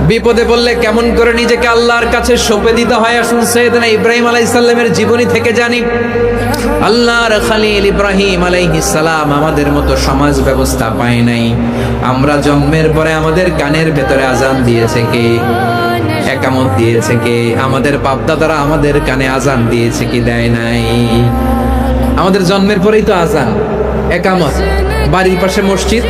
বিপদে পড়লে কেমন করে নিজেকে আল্লাহর কাছে সঁপে দিতে হয় আসুন সাইয়েদনা ইব্রাহিম আলাইহিস সালামের জীবনী থেকে জানি। আল্লাহর খলিল ইব্রাহিম আলাইহিস সালাম আমাদের মতো সমাজ ব্যবস্থা পায় নাই। আমরা জন্মের পরে আমাদের কানের ভেতরে আজান দিয়েছে কে? একামত দিয়েছে কে? আমাদের বাপদাদারা আমাদের কানে আজান দিয়েছে কি? দেয় নাই। আমাদের জন্মের পরেই তো আজান, একামত, বাড়ির পাশে মসজিদ,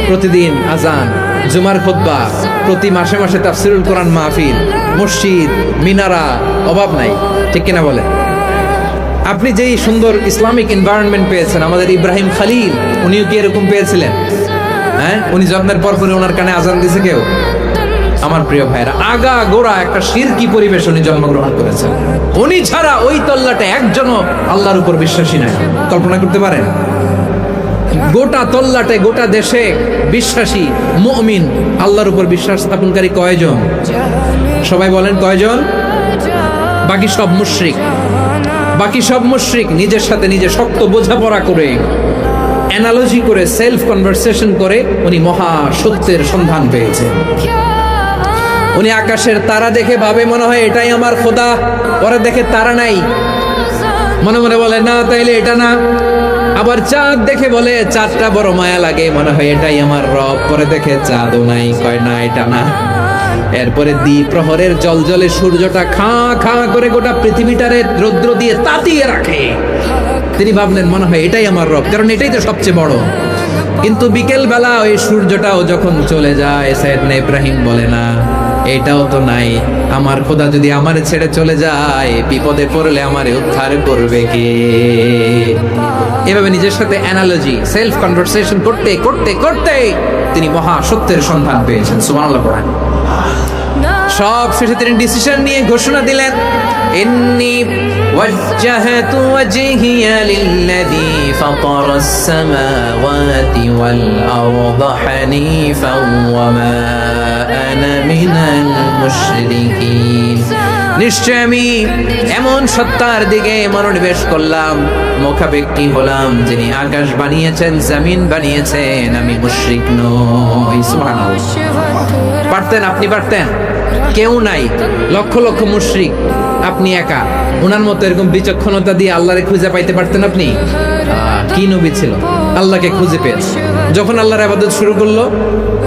প্রতিদিন আজান, জুমার খুতবা, প্রতি মাসে মাসে তাফসিরুল কোরআন মাহফিল, মসজিদ, মিনারা, অভাব নাই। ঠিক কিনা বলে? আপনি যেই সুন্দর ইসলামিক এনভায়রনমেন্ট পেয়েছেন, আমাদের ইব্রাহিম খলিল উনিও কি এরকম পেয়েছিলেন? হ্যাঁ, উনি জন্মের পর পরে ওনার কানে আজান দিয়েছে কেউ? আমার প্রিয় ভাইরা, আগা গোড়া একটা শিরকি পরিবেশ উনি জন্মগ্রহণ করেছেন। উনি ছাড়া ওই তল্লাটে একজনও আল্লাহর উপর বিশ্বাসী নাই। কল্পনা করতে পারেন? গোটা তল্লাটে, গোটা দেশে বিশ্বাসী মুমিন, আল্লাহর উপর বিশ্বাস স্থাপনকারী কয়জন? সবাই বলেন কয়জন? বাকি সব মুশরিক। বাকি সব মুশরিক নিজের সাথে নিজে শক্ত বোঝাপড়া করে, অ্যানালজি করে, সেলফ কনভারসেশন করে উনি মহা সত্যের সন্ধান পেয়েছেন। উনি আকাশের তারা দেখে ভাবে মনে হয় এটাই আমার খোদা। ওরা দেখে তারা নাই, মনে মনে বলে না তাইলে এটা না। আবার চাঁদ দেখে বলে চাঁদটা বড় মায়া লাগে, মনে হয় এটাই আমার রব। পরে দেখে চাঁদও নাই, কয় না এটা না। এরপরে দ্বীপ প্রহরের জলজলে সূর্যটা খাঁ খাঁ করে গোটা পৃথিবীটারে রৌদ্র দিয়ে তাতিয়ে রাখে। তিনি ভাবলেন মনে হয় এটাই আমার রব, কারণ এটাই তো সবচেয়ে বড়। কিন্তু বিকেল বেলা ওই সূর্যটাও যখন চলে যায়, সাইয়েদনা ইব্রাহিম বলে না এটাও তো নাই। আমার খোদা যদি আমারে ছেড়ে চলে যায়, বিপদে পড়লে আমারে উদ্ধার করবে কে? এভাবে নিজের সাথে অ্যানালজি, সেলফ কনভারসেশন করতে করতে করতে তিনি মহা সত্যের সন্ধান পেয়েছেন। সুবহানাল্লাহ পড়েন। সব শেষে তিনি ডিসিশন নিয়ে ঘোষণা দিলেন, ইন্নী ওয়াজ্জাহতু ওয়াজহিয়া লিল্লাযী ফাতারাস সামাওয়াতি ওয়াল আরদা হানিফান ওয়া মা আনা মিনাল মুশরিকিন। নিশ্চয় আমি এমন সত্তার দিকে মনোনিবেশ করলাম, মুখাপেক্ষী হলাম, যিনি আকাশ বানিয়েছেন, জমিন বানিয়েছেন, আমি মুশরিক নই। সুবহানাল্লাহ। পারতেন, আপনি পারতেন? কেউ নাই, লক্ষ লক্ষ মুশরিক, আপনি একা। ওনার মতো এরকম বিচক্ষণতা দিয়ে আল্লাহরে খুঁজে পাইতে পারতেন আপনি? কি নবী ছিল, আল্লাহকে খুঁজে পেয়েছে। যখন আল্লাহর ইবাদত শুরু করলো,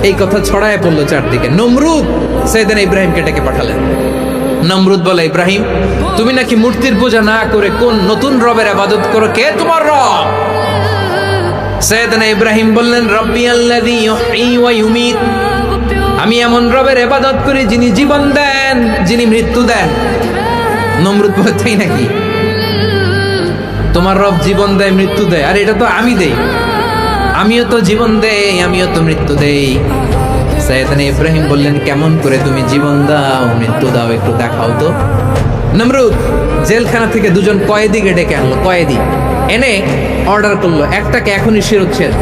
এই কথা ছড়ায় পড়লো চারদিকে। নমরুদ সাইয়েদনা ইব্রাহিমকে ডেকে পাঠালেন। নমরুদ বলে, ইব্রাহিম তুমি নাকি মূর্তির পূজা না করে কোন নতুন রবের ইবাদত করো, কে তোমার রব? সাইয়েদনা ইব্রাহিম বললেন, রব্বি আল্লাযী ইউহয়ী ওয়া ইউমীত। আমি এমন রবের ইবাদত করি যিনি জীবন দেন, যিনি মৃত্যু দেন। নমরুদ বলে, তাই নাকি? তোমার রব জীবন দেয়, মৃত্যু দেয়, আর এটা তো আমি দেই। আমিও তো জীবন দেই, আমিও তো মৃত্যু দেই। সাইয়েদনা ইব্রাহিম বললেন, কেমন করে তুমি জীবন দাও, মৃত্যু দাও, একটু দেখাও তো। নমরুদ জেলখানা থেকে দুজন কয়েদিকে ডেকে আনলো। কয়েদি এনে অর্ডার করলো, একটাকে এখনই শিরোচ্ছেদ,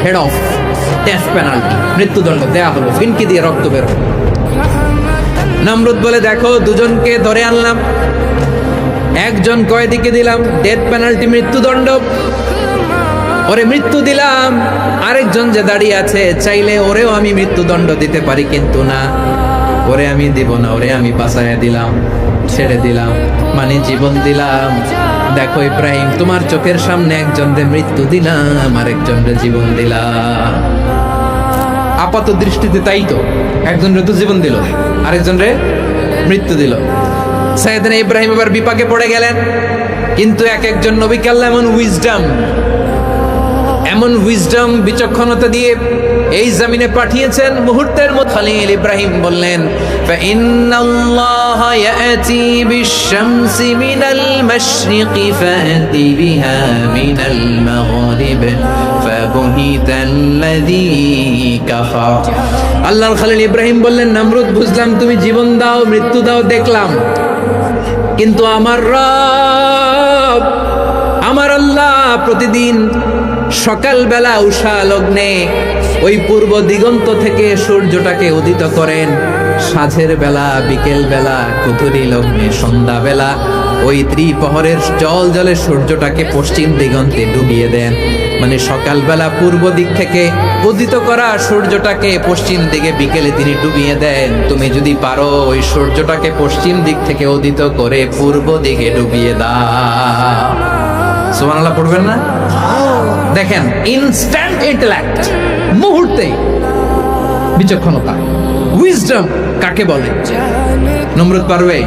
হেড অফ, ডেথ পেনাল্টি, মৃত্যুদণ্ড দেয়া হলো, ফিনকি দিয়ে রক্ত বের হলো। নমরুদ বলে, দেখো দুজনকে ধরে আনলাম, একজন কয়েদিকে দিলাম ডেথ পেনাল্টি, মৃত্যুদণ্ড, ওরে মৃত্যু দিলাম। আরেকজন যে দাঁড়িয়ে আছে, চাইলে ওরেও আমি মৃত্যুদণ্ড দিতে পারি, কিন্তু না, ওরে আমি দিব না, ওরে আমি বাঁচাইয়া দিলাম, ছেড়ে দিলাম, মানে জীবন দিলাম। দেখো ইব্রাহিম, তোমার চোখের সামনে একজনরে মৃত্যু দিলাম, আরেকজনরে জীবন দিলাম। আপাত দৃষ্টিতে তাই তো, একজনরে তো জীবন দিল, আরেকজনরে মৃত্যু দিল। সাইয়েদনা ইব্রাহিম এবার বিপাকে পড়ে গেলেন। কিন্তু এক একজন নবীকে আল্লাহ এমন উইজডম বিচক্ষণতা দিয়ে এই জমিনে পাঠিয়েছেন, মুহূর্তের মধ্যে খলিল ইব্রাহিম বললেন, ফাইন্নাল্লাহা ইয়াতি বিশ-শামসি মিনাল মাশরিকি ফাতি বিহা মিনাল মাগরিব ফাবুহিতাল্লাযী কাফার। আল্লাহর খলিল ইব্রাহিম বললেন, নমরুদ বুঝলাম তুমি জীবন দাও, মৃত্যু দাও, দেখলাম, কিন্তু আমার রব, আমার আল্লাহ প্রতিদিন সকালবেলা উষা লগ্নে ওই পূর্ব দিগন্ত থেকে সূর্যটাকে উদিত করেন, সাঁঝের বেলা, বিকেল বেলা, কুতুরি লগ্নে, সন্ধ্যা বেলা ওই ত্রিপহরের জল জলে সূর্যটাকে পশ্চিম দিগন্তে ডুবিয়ে দেন। মানে সকালবেলা পূর্ব দিক থেকে উদিত করা সূর্যটাকে পশ্চিম দিকে বিকেলে তিনি ডুবিয়ে দেন। তুমি যদি পারো ওই সূর্যটাকে পশ্চিম দিক থেকে উদিত করে পূর্ব দিকে ডুবিয়ে দাও। সুবহানাল্লাহ পড়বেন না? দেখেন, ইনস্ট্যান্ট ইন্টেলেক্ট, মুহূর্তে বিচক্ষণতা, উইজডম কাকে বলে? নমরুদ পারবে?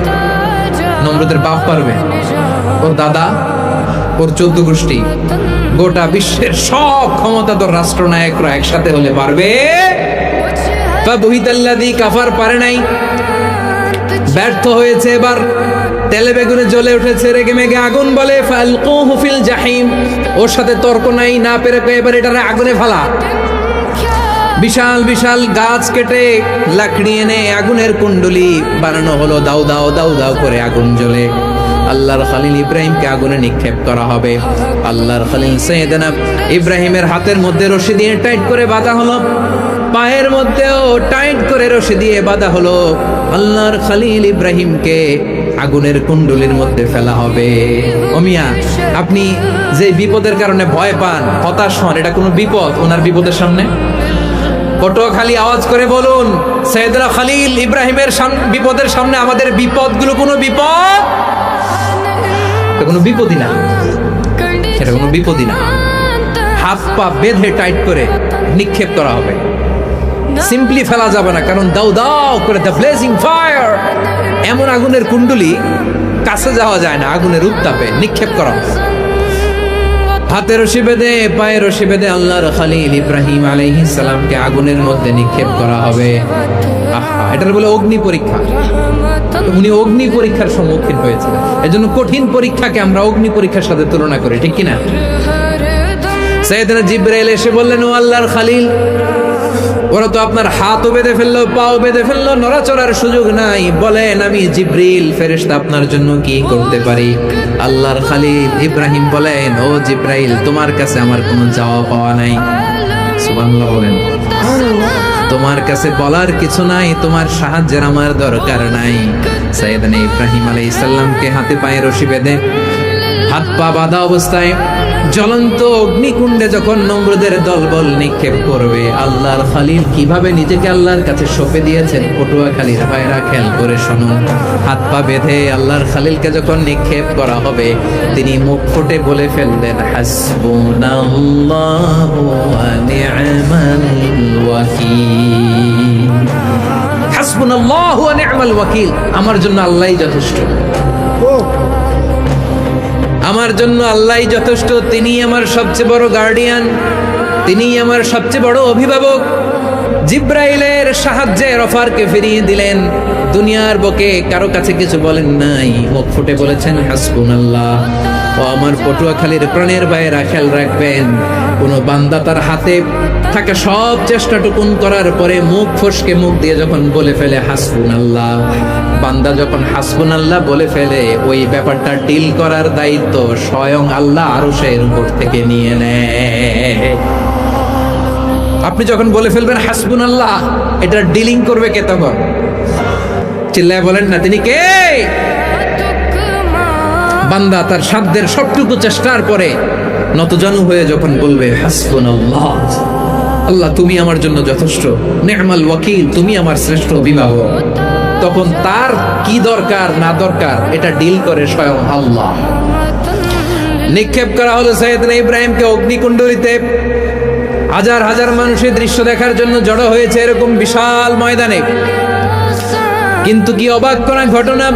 নমরুদের বাপ পারবে? ওর দাদা, ওর 14 গোষ্ঠী, গোটা বিশ্বের সব ক্ষমতাধর রাষ্ট্রনায়করা একসাথে হলে পারবে? ফাবুহিতাল্লাযী কাফার পারে নাই, ব্যর্থ হয়েছে। এবার তেলে বেগুনে জ্বলে উঠেছে, রেগে মেগে আগুন বলে ফালকুহু ফিল জাহিম। ওর সাথে তর্ক নাই, না পেরে এবার এটারে আগুনে ফেলা। বিশাল বিশাল গাছ কেটে লাকড়ি এনে আগুনের কুণ্ডলি বানানো হলো, দাউ দাউ দাউ দাউ করে আগুন জ্বলে। আল্লাহর খলিল ইব্রাহিমকে আগুনে নিক্ষেপ করা হবে। আল্লাহর খলিল সাইয়েদনা ইব্রাহিমের হাতের মধ্যে রশি দিয়ে টাইট করে বাঁধা হলো, পায়ের মধ্যেও টাইট করে রশি দিয়ে বাঁধা হলো। আল্লাহর খলিল ইব্রাহিমকে আগুনের কুণ্ডলির মধ্যে ফেলা হবে। ও মিয়া, আপনি যে বিপদের কারণে ভয় পান, হতাশ হন, এটা কোনো বিপদ ওনার বিপদের সামনে? পটুয়াখালী আওয়াজ করে বলুন, সাইয়েদনা খলিল ইব্রাহিমের বিপদের সামনে আমাদের বিপদগুলো কোনো বিপদ? এটা কোনো বিপদই না, এটা কোনো বিপদই না। হাত পা বেঁধে টাইট করে নিক্ষেপ করা হবে, সিম্পলি ফেলা যাবে না, কারণ দাউ দাউ করে দ্য ব্লেজিং ফায়ার, এমন আগুনের কুণ্ডলি কাছে যাওয়া যায় না, আগুনের উত্তাপে নিক্ষেপ করা হবে। হাতে রশি বেঁধে পায়ে রশি বেঁধে আল্লাহর খলিল ইব্রাহিম আলাইহিস সালামকে আগুনের মধ্যে নিক্ষেপ করা হবে। এটার বলে অগ্নি পরীক্ষা। উনি অগ্নি পরীক্ষার সম্মুখীন হয়েছিলেন, এজন্য কঠিন পরীক্ষাকে আমরা অগ্নি পরীক্ষার সাথে তুলনা করি, ঠিক কিনা? সাইয়েদনা জিবরাইল এসে বললেন, ও আল্লাহর খলিল, ওরা তো আপনার হাতও বেঁধে ফেললো, পাও বেঁধে ফেললো, নড়াচড়ার সুযোগ নাই, বলেন আমি জিবরিল ফেরেশতা আপনার জন্য কি করতে পারি? আল্লাহর খলিল ইব্রাহিম বলেন, ও জিবরাইল, তোমার কাছে আমার কোনো চাওয়া পাওয়া নাই। সুবহানাল্লাহ বলেন। তোমার কাছে বলার কিছু নাই, তোমার সাহায্যের আমার দরকার নাই। সাইয়েদনা ইব্রাহিম আলাইহিস সালামকে হাতে পায়ে রশি বেঁধে হাত পা বাঁধা অবস্থায় জ্বলন্ত অগ্নিকুণ্ডে যখন নমরুদের দলবল নিক্ষেপ করবে, আল্লাহর খলিল কিভাবে নিজেকে আল্লাহর কাছে সঁপে দিয়েছেন, পটুয়াখালীর ভাইরা খেয়াল করে শুনুন। হাত পা বেঁধে আল্লাহর খলিলকে যখন নিক্ষেপ করা হবে, তিনি মুখ ফুটে বলে ফেললেন, হাসবুনাল্লাহু ওয়া নি'মাল ওয়াকিল। হাসবুনাল্লাহু ওয়া নি'মাল ওয়াকিল, আমার জন্য আল্লাহই যথেষ্ট, আমার জন্য আল্লাহই যথেষ্ট। তিনি আমার সবচেয়ে বড় গার্ডিয়ান, তিনি আমার সবচেয়ে বড় অভিভাবক। জিব্রাইলের সাহায্যে অফারকে ফিরিয়ে দিলেন, দুনিয়ার বুকে কারো কাছে কিছু বলেন নাই, মুখ ফুটে বলেছেন হাসবুনাল্লাহ। ও আমার পটুয়াখালীর প্রাণের ভাইয়েরা, খেয়াল রাখবেন, কোন বান্দা তার হাতে থাকা সব চেষ্টাটুকুন করার পরে মুখ ফসকে মুখ দিয়ে যখন বলে ফেলে হাসবুনাল্লাহ, বান্দা যখন হাসবুনাল্লাহ বলে ফেলে, ওই ব্যাপারটা ডিল করার দায়িত্ব স্বয়ং আল্লাহ আরশের উপর থেকে নিয়ে নেয়। আপনি যখন বলে ফেলবেন হাসবুনাল্লাহ, এটা ডিলিং করবে কে তখন? চিল্লায় বলেন না, তিনি কে? বান্দা তার সাধ্যের সবটুকু চেষ্টার পরে নতজানু হয়ে যখন বলবে হাসবুনাল্লাহ, আল্লাহ তুমি আমার জন্য যথেষ্ট, নি'মাল ওয়াকিল, তুমি আমার শ্রেষ্ঠ অভিভাবক, তখন তার কি দরকার না দরকার এটা ডিল করে স্বয়ং আল্লাহ। নিক্ষেপ করা হলো সাইয়েদনা ইব্রাহিমকে অগ্নিকুণ্ডলিতে। হাজার হাজার মানুষের দৃশ্য দেখার জন্য জড়ো হয়েছে এরকম বিশাল ময়দানে। কিন্তু কি অবাক করা ঘটনা,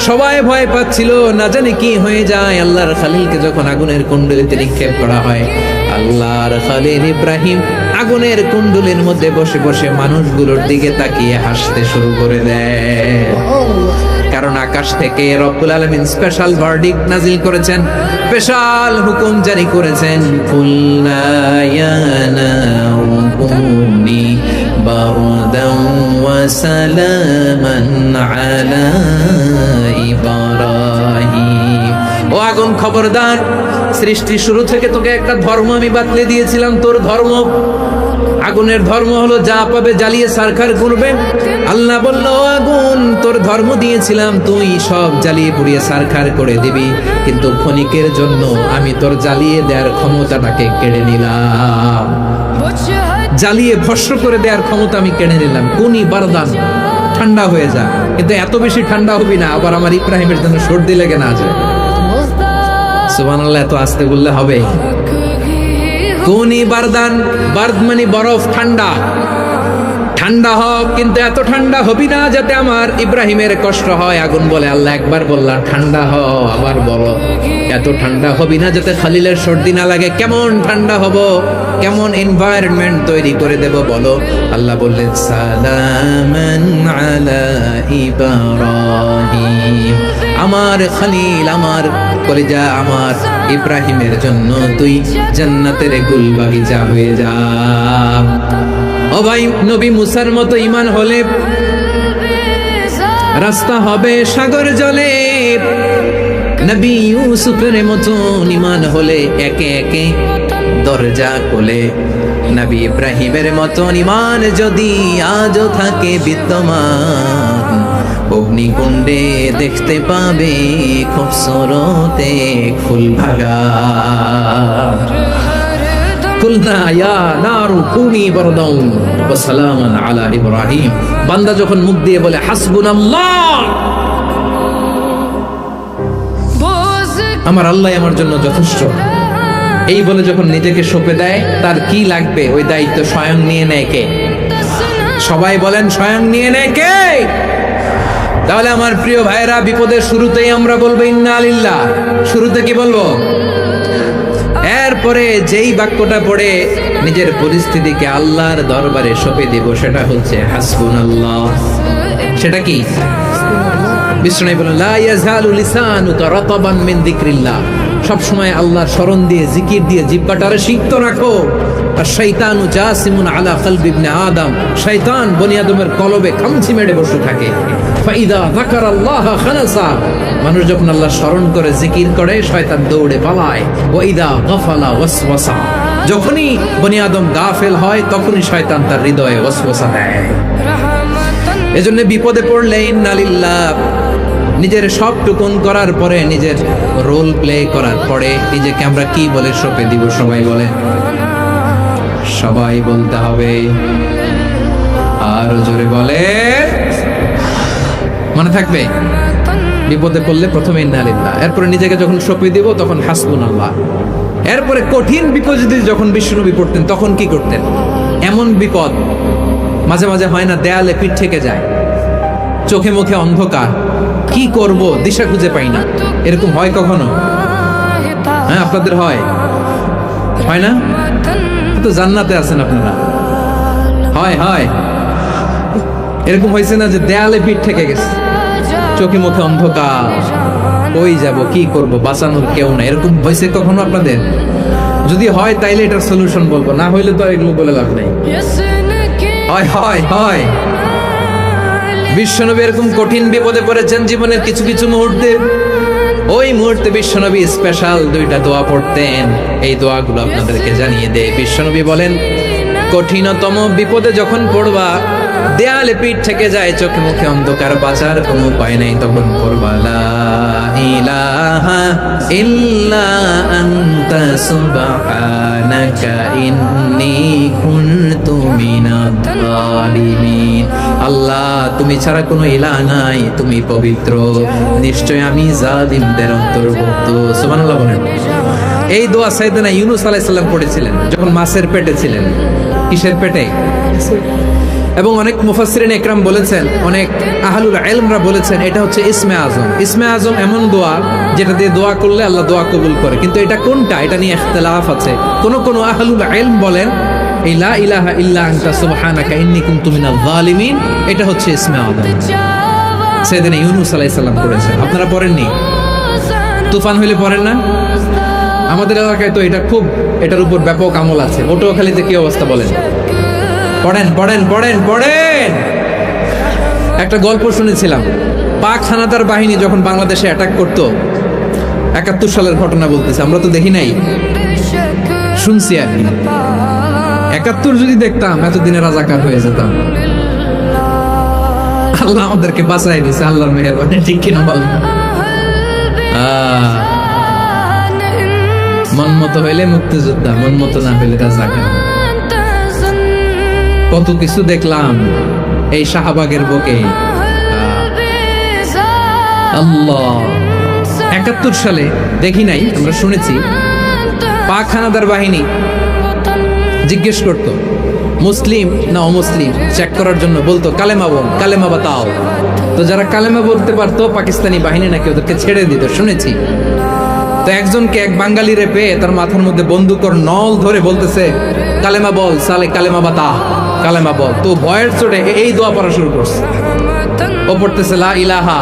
সবাই ভয় পাচ্ছিল, না জানি কি হয়ে যায়। আল্লাহর খলিলকে যখন আগুনের কুণ্ডলিতে নিক্ষেপ করা হয়, আল্লাহর খলিল ইব্রাহিম আগুনের কুণ্ডলির মধ্যে বসে বসে মানুষগুলোর দিকে তাকিয়ে হাসতে শুরু করে দেয়। কারণ আকাশ থেকে রব্বুল আলামিন স্পেশাল ভার্ডিক্ট নাজিল করেছেন, স্পেশাল হুকুম জারি করেছেন, কুল্লা ইয়া নারু কুনি বারদান ওয়া সালামান আলা ইব্রাহিম। ও আগুন, খবরদার, সৃষ্টি শুরু থেকে তোকে একটা ধর্ম আমি বাতলে দিয়েছিলাম, তোর ধর্ম আগুনের ধর্ম হলো যা পাবে জ্বালিয়ে সারখার করবে। আল্লাহ বলল, আগুন তোর ধর্ম দিয়েছিলাম তুই সব জ্বালিয়ে পুড়িয়ে সারখার করে দিবি, কিন্তু ক্ষণিকের জন্য আমি তোর জ্বালিয়ে দেওয়ার ক্ষমতাটাকে কেড়ে নিলাম, জ্বালিয়ে ভস্ম করে দেওয়ার ক্ষমতা আমি কেড়ে নিলাম। কুনি বারদান, ঠান্ডা হয়ে যা। কিন্তু এত বেশি ঠান্ডা হবি না আবার আমার ইব্রাহিমের জন্য সর্দি লেগে না যায়। সুবহানাল্লাহ, এত আস্তে বললে হবে? কুনি বারদান, বারদ মানে বরফ, ঠান্ডা। ঠান্ডা হোক, কিন্তু এত ঠান্ডা হবি না যাতে আমার ইব্রাহিমের কষ্ট হয়। আগুন বলে, আল্লাহ একবার বললাম ঠান্ডা হ, আবার বলো এত ঠান্ডা হবি না যাতে খালিলের সর্দি না লাগে। কেমন ঠান্ডা হব, কেমন এনভায়রনমেন্ট তৈরি করে দেব বলো? আল্লাহ বললেন, সালামান আলা ইব্রাহিম, আমার খলিল, আমার কলিজা, আমার ইব্রাহিমের জন্য তুই জান্নাতের গুল বাগিচা হয়ে যা। ও ভাই, নবী মুসার মতো ঈমান হলে রাস্তা হবে সাগর জলে, নবী ইউসুফের মতো ঈমান হলে একে একে দরজা খুলে, নবী ইব্রাহিমের মতো ঈমান যদি আজও থাকে বিদ্যমান, অগ্নিকুণ্ডে দেখতে পাবে খুবসুরতে ফুল ভাগা। কুলনা ইয়া নারু কুনি বারদান ওয়া সালামান আলা ইব্রাহিম। বান্দা যখন মুখ দিয়ে বলে হাসবুনাল্লাহ, আমার আল্লাহ আমার জন্য যথেষ্ট, এই বলে যখন নিজেকে সঁপে দেয়, তার কি লাগবে ওই দায়িত্ব স্বয়ং নিয়ে নেয় কে? সবাই বলেন, স্বয়ং নিয়ে নেয় কে? তাহলে আমার প্রিয় ভাইরা, বিপদের শুরুতেই আমরা বলবো ইন্না লিল্লাহ। শুরুতে কি বলবো? এরপরে যেই বাক্যটা পড়ে নিজের পরিস্থিতিকে আল্লাহর দরবারে সঁপে দিব, সেটা হচ্ছে হাসবুনাল্লাহ। সেটা কি? বিষ্ণু বলেন, লা ইয়াজালু লিসানুকা রাতাবান মিন যিকরিল্লাহ। সব সময় আল্লাহর স্মরণ দিয়ে, জিকির দিয়ে জিহ্বাটারে সিক্ত রাখো। আর শয়তানু জাসিমুন আলা কলবি ইবনে আদম, শয়তান বনি আদমের কলবে খামচি মেরে বসে থাকে। ফাইদা যাকারাল্লাহ খানাসা, মানুষ যখন আল্লাহর স্মরণ করে জিকির করে শয়তান দৌড়ে পালায়। ওয়া ইদা গাফালা ওয়াসওয়াসা, যখনই বনি আদম গাফেল হয় তখনই শয়তান তার হৃদয়ে ওয়াসওয়াসা দেয়। এজন্য বিপদে পড়লে ইন্না লিল্লাহ, নিজের সব টুকুন করার পরে, নিজের রোল প্লে করার পরে নিজেকে আমরা কি বলে সঁপে দিব? সবাই বলে, সবাই বলতে হবে। আর জোরে বলে, মনে থাকবে? বিপদে পড়লে প্রথমে ইন্না লিল্লাহ, এরপরে নিজেকে যখন সঁপে দিব তখন হাসবুনাল্লাহ। এরপরে কঠিন বিপদ যদি যখন বিশ্বনবী পড়তেন তখন কি করতেন? এমন বিপদ মাঝে মাঝে হয় না, দেয়ালে পিঠ থেকে যায়, চোখে মুখে অন্ধকার, কি করব দিশা খুঁজে পাই না, এরকম হয় কখনো? হ্যাঁ, আপনাদের হয়? হয় না? তো জান্নাতে আছেন আপনারা। হয় হয়, এরকম হয়েছে না যে দেয়ালে পিঠ থেকে গেছে, চোখে মুখে অন্ধকার, কই যাব, কি করব, বাঁচানোর কেউ না, এরকম হয়েছে কখনো আপনাদের? যদি হয় তাইলে এটার সলিউশন বলবো, না হইলে তো এগুলো বলে লাভ নেই। হয় হয় হয়। বিশ্বনবী এরকম কঠিন বিপদে পড়েছেন জীবনের কিছু কিছু মুহূর্তে। ওই মুহূর্তে বিশ্বনবী স্পেশাল দুইটা দোয়া পড়তেন। এই দোয়াগুলো আপনাদেরকে জানিয়ে দেয়। বিশ্বনবী বলেন, কঠিনতম বিপদে যখন পড়বা, দেয়ালে পিঠ থেকে যায়, চোখে মুখে অন্ধকার, বাঁচার কোনো উপায় নাই, তখন পড়বা লা ইলাহা ইল্লা আনতা সুবহানাকা ইন্নী কুনতু মিনাজ জালিমিন। আল্লাহ, তুমি ছাড়া কোনো ইলাহ নাই, তুমি পবিত্র, নিশ্চয় আমি জালিমদের অন্তর্ভুক্ত। সুবহানাল্লাহ বলেন। এই দোয়া সাইয়েদনা ইউনূস আলাইহিস সালাম পড়েছিলেন যখন মাছের পেটে ছিলেন। কিসের পেটে? এবং অনেক মুফাসসিরিন ইকরাম বলেছেন, অনেক আহলুল ইলমরা বলেছেন, এটা হচ্ছে ইসমে আজম। ইসমে আজম এমন দোয়া যেটা দিয়ে দোয়া করলে আল্লাহ দোয়া কবুল করে, কিন্তু এটা কোনটা এটা নিয়ে ইখতিলাফ আছে। কোন আহলুল ইলম বলেন এই লা ইলাহা ইল্লা আনতা সুবহানাকা ইন্নী কুনতু মিনাজ জালিমিন, এটা হচ্ছে ইসমে আজম। সাইয়েদনা ইউনূস আলাইহিস সালাম পড়েছেন। আপনারা পড়েননি? তুফান হইলে পড়েন না? আমাদের এলাকায় তো এটা খুব, এটার উপর ব্যাপক আমল আছে। পটুয়াখালীতে কি অবস্থা বলেন? পড়েন পড়েন পড়েন পড়েন। একটা গল্প শুনেছিলাম, পাক হানাদার বাহিনী যখন বাংলাদেশে অ্যাটাক করতো, 71 সালের ঘটনা বলতেছে, আমরা তো দেখি নাই, শুনছি আর কি। 71 যদি দেখতাম এতদিনে রাজাকার হয়ে যেতাম। আল্লাহ আমাদেরকে বাঁচাই দিয়েছে, আল্লাহর মেহেরবানি, ঠিক কিনা বলেন? মন মতো হইলে মুক্তিযোদ্ধা, মন মতো না হইলে রাজাকার। কত কিছু দেখলাম এই শাহবাগের বুকে। আল্লাহ 71 সালে দেখি নাই, আমরা শুনেছি পাক হানাদার বাহিনী জিজ্ঞেস করত মুসলিম না অমুসলিম চেক করার জন্য, বলতো কালেমা বল, কালেমা বাতাও। তো যারা কালেমা বলতে পারতো পাকিস্তানি বাহিনী নাকি ওদেরকে ছেড়ে দিত, শুনেছি। তো একজনকে, এক বাঙালি রে পেয়ে তার মাথার মধ্যে বন্দুকর নল ধরে বলতেছে কালেমা বল সালে, কালেমা বাতা, কালেমা বল। তো ভয়ের চোটে এই দোয়া পড়া শুরু করছে। ও পড়তেছে লা ইলাহা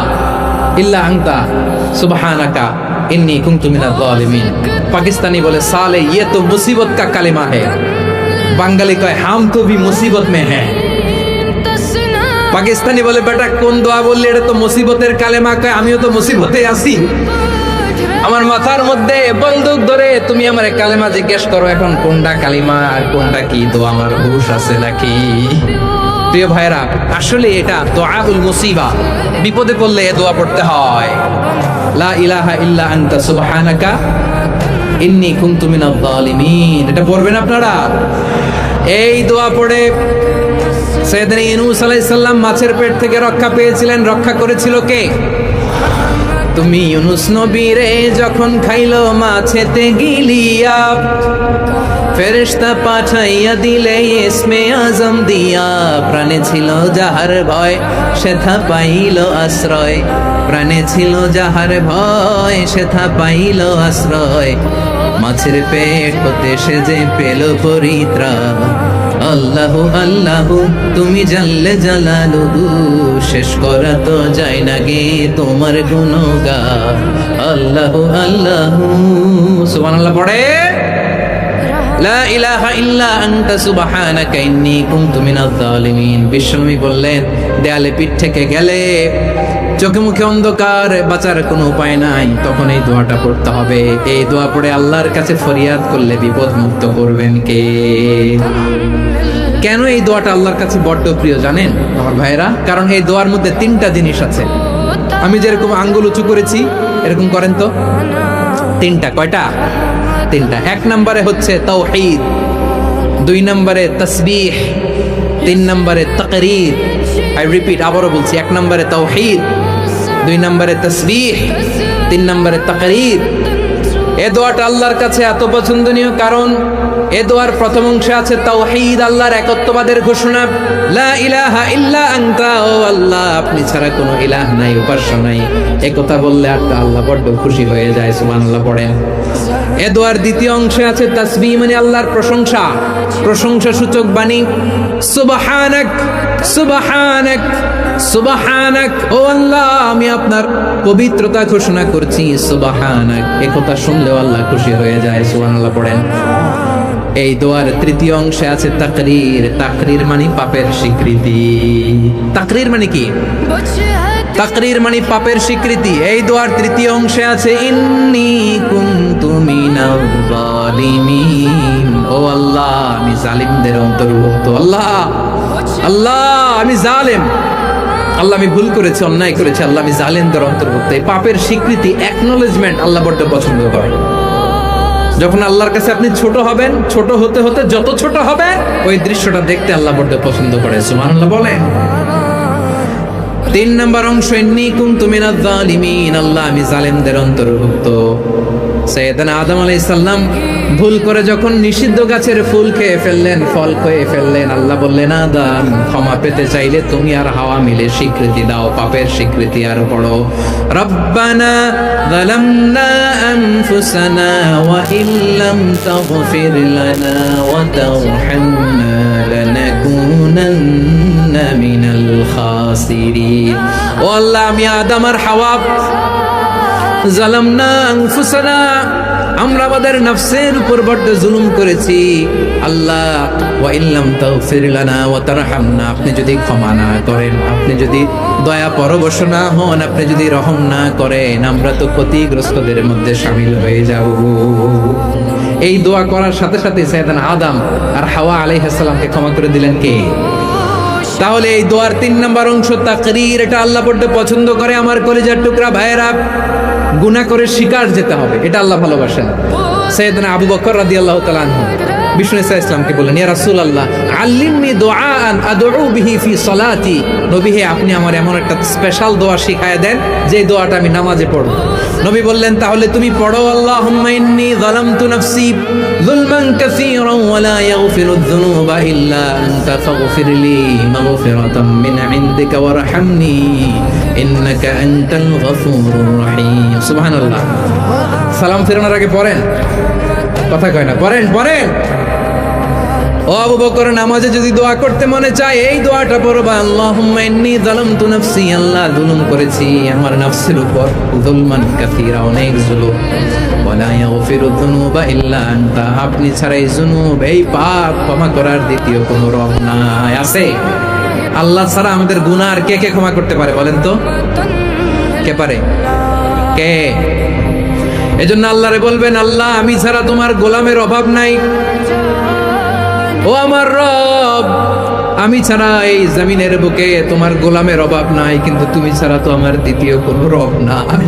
ইল্লা আনতা সুবহানাকা ইন্নী কুনতু মিনাজ জালিমিন। পাকিস্তানি বলে সালে ये तो मुसीबत का कलेमा है, বাঙালি কয় হাম তো ভি মুসিবত মে হ্যাঁ। পাকিস্তানি বলে বেটা কোন দোয়া বললি, এটা তো মুসিবতের কালেমা। কয় আমিও তো মুসিবতে আছি, আমার মাথার মধ্যে বন্দুক ধরে তুমি আমার কালেমা জিজ্ঞেস করো, এখন কোনটা কালিমা আর কোনটা কি দোয়া আমার হুশ আছে নাকি? প্রিয় ভাইরা, আসলে এটা দুআউল মুসিবা, বিপদে পড়লে এ দোয়া পড়তে হয়। লা ইলাহা ইল্লা আনতা সুবহানাকা ইন্নী কুনতু মিনাজ জালিমিন। এটা পড়বেন আপনারা। এই দোয়া পড়ে সাইয়েদনা ইউনূস আলাইহিস সালাম মাছের পেট থেকে রক্ষা পেয়েছিলেন। রক্ষা করেছিল কে? তুমি ইউনূস নবী রে যখন খাইলো মাছেতে গিলিয়া, ফেরেশতা পাঠাইয়া দিলে ইসমে আজম দিয়া। প্রাণে ছিল যাহার ভয় সেথা পাইল আশ্রয়, প্রাণে ছিল যাহার ভয় সেথা পাইল আশ্রয়। মাছের পেট হতে সে যে পেল পরিত্রাণ। আল্লাহু আল্লাহু তুমি জাল্লে জালালুহু, শেষ করা তো যায় না গে তোমার গুণগান। আল্লাহু আল্লাহু সুবহানাল্লাহ পড়ে লা ইলাহা ইল্লা আনতা সুবহানাকা ইন্নী কুনতু মিনাজ জালিমিন। বিশ্বনবী বললেন দেয়ালে পিঠ থেকে গেলে, চোখে মুখে অন্ধকার, বাঁচার কোনো উপায় নাই, তখন এই দোয়াটা পড়তে হবে। এই দোয়া পড়ে আল্লাহর কাছে ফরিয়াদ করলে বিপদ মুক্ত করবেন কে? কেন এই দোয়াটা আল্লাহর কাছে বড্ড প্রিয় জানেন আমার ভাইরা? কারণ এই দোয়ার মধ্যে 3টা জিনিস আছে। আমি যেরকম আঙ্গুল উঁচু করেছি এরকম করেন তো। 3টা। কয়টা? 3টা। 1 নম্বরে হচ্ছে তাওহীদ, 2 নম্বরে তাসবিহ, 3 নম্বরে তাকরীর। আই রিপিট, আবারও বলছি, 1 নম্বরে তাওহীদ, 2 নম্বরে তাসবিহ, 3 নম্বরে তাকরীর। এ দোয়াটা আল্লাহর কাছে এত পছন্দনীয় কারণ এ দোয়ার প্রথম অংশে আছে তাওহীদ, আল্লাহর একত্ববাদের ঘোষণা। লা ইলাহা ইল্লা আনতা, ও আল্লাহ আপনি ছাড়া কোনো ইলাহ নাই, উপাস্য নাই। এই কথা বললে আর আল্লাহ বড্ড খুশি হয়ে যায়। সুবহানাল্লাহ পড়েন। এ দোয়ার দ্বিতীয় অংশে আছে তাসবিহ, মানে আল্লাহর প্রশংসা, প্রশংসা সূচক বাণী। সুবহানাক সুবহানাক সুবহানাক, ও আল্লাহ আমি আপনার পবিত্রতা ঘোষণা করছি। সুবহানাক, এই কথা শুনলেও আল্লাহ খুশি হয়ে যায়। সুবহানাল্লাহ পড়েন। এই দোয়ার তৃতীয় অংশে আছে তাকরীর। তাকরীর মানে পাপের স্বীকৃতি। তাকরীর মানে কি? তাকরীর মানে পাপের স্বীকৃতি। এই দোয়ার তৃতীয় অংশে আছে ইন্নী কুনতু মিনাজ জালিমিন, ও আল্লাহ আমি জালিমদের অন্তর্ভুক্ত। আল্লাহ আল্লাহ আমি জালেম, আল্লাহ আমি ভুল করেছি, অন্যায় করেছি, আল্লাহ আমি জালেমদের অন্তর্ভুক্ত। এই পাপের স্বীকৃতি, অ্যাকনলেজমেন্ট আল্লাহ বড্ড পছন্দ করে। যখন আল্লাহর কাছে আপনি ছোট হবেন, ছোট হতে হতে যত ছোট হবে ওই দৃশ্যটা দেখতে আল্লাহ বড্ড পছন্দ করে। সুবহানাল্লাহ বলেন। 3 নম্বর অংশ ইন্নী কুনতু মিনাজ জালিমিন, আল্লাহ আমি জালেমদের অন্তর্ভুক্ত। সাইয়েদনা আদম আলাইহিস সালাম ভুল করে যখন নিষিদ্ধ গাছের ফুল খেয়ে ফেললেন, ফল খেয়ে ফেললেন, আল্লাহ বললেন আদম ক্ষমা পেতে চাইলে তুমি আর হাওয়া মিলে স্বীকৃতি দাও, পাপের স্বীকৃতি আর পড়ো। রব্বানা যালামনা আনফুসানা ওয়া ইল্লাম তাগফির লানা ওয়া তারহামনা লানাকুনান্না মিনাল খাসিরিন। ও আল্লাহ আমি আদম আর হাওয়া জালামনা আনফুসানা, আমরা আমাদের নফসের উপর বড্ড জুলুম করেছি। আল্লাহ ওয়া ইল্লাম তাগফির লানা ওয়া তারহামনা, আপনি যদি ক্ষমা না করেন, আপনি যদি দয়া পরবশ না হন, আপনি যদি রহম না করেন, আমরা তো ক্ষতিগ্রস্তদের মধ্যে শামিল হয়ে যাব। এই দোয়া করার সাথে সাথে সাইয়েদানা আদম আর হাওয়া আলাইহিস সালামকে ক্ষমা করে দিলেন কে? তাহলে এই দোয়ার 3 নম্বর অংশ তাকরীর, এটা আল্লাহ বড্ড পছন্দ করে। আমার কলিজার টুকরা ভাইয়েরা, গুনাহ করে শিকার যেতে হবে, এটা আল্লাহ ভালোবাসেন। সাইয়েদনা আবু বকর রাদিয়াল্লাহু তাআলা আনহু বিষ্ণু ইসা ইসলামকে বললেন, ইয়া রাসূলুল্লাহ আল্লিমনি দুআআন আদউ বিহি ফি সালাতি। নবী হে, আপনি আমার এমন একটা স্পেশাল দোয়া শিখায়া দেন যে দোয়াটা আমি নামাজে পড়ব। নবী বললেন, তাহলে তুমি পড়ো, আল্লাহুম্মা ইন্নী যালামতু নাফসি যুলমান কাসীরান ওয়া লা ইয়াগফিরুয যুনুবা ইল্লা আনতা ফাগফিরলি মাগফিরাতাম মিন ইনদিকা ওয়ারহামনি ইন্নাকা আনতাল গফুরুর রহিম। সুবহানাল্লাহ। সালাম ফেরানোর আগে পড়েন, কথা কয় না, পড়েন পড়েন। ও আবু বকর, নামাজে যদি দোয়া করতে মনে চায় এই দোয়াটা পড়বা, আল্লাহুম্মা ইন্নী যালামতু নাফসি, আল্লাহ জুলুম করেছি আমার নফসের উপর, যুলমান কাসীরা, অনেক জুলুম, ওয়া লা ইয়াগফিরু যুনুবা ইল্লা আনতা, আপনি ছাড়া এই জুনুব, এই পাপ ক্ষমা করার দ্বিতীয় কোনো রব নাই। আছে? আল্লাহ ছাড়া আমাদের গুনাহ আর কে কে ক্ষমা করতে পারে বলেন তো? কে পারে? কে? এজন্য আল্লাহরে বলবেন, আল্লাহ আমি ছাড়া তোমার গোলামের অভাব নাই, ও আমার রব আমি ছাড়া এই জমিনের বুকে তোমার গোলামের অভাব নাই, কিন্তু তুমি ছাড়া তো আমার দ্বিতীয় কোনো রব নাই।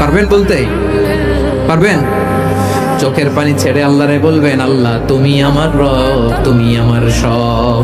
পারবেন বলতে? পারবেন? চোখের পানি ছেড়ে আল্লাহরে বলবেন, আল্লাহ তুমি আমার রব, তুমি আমার সব।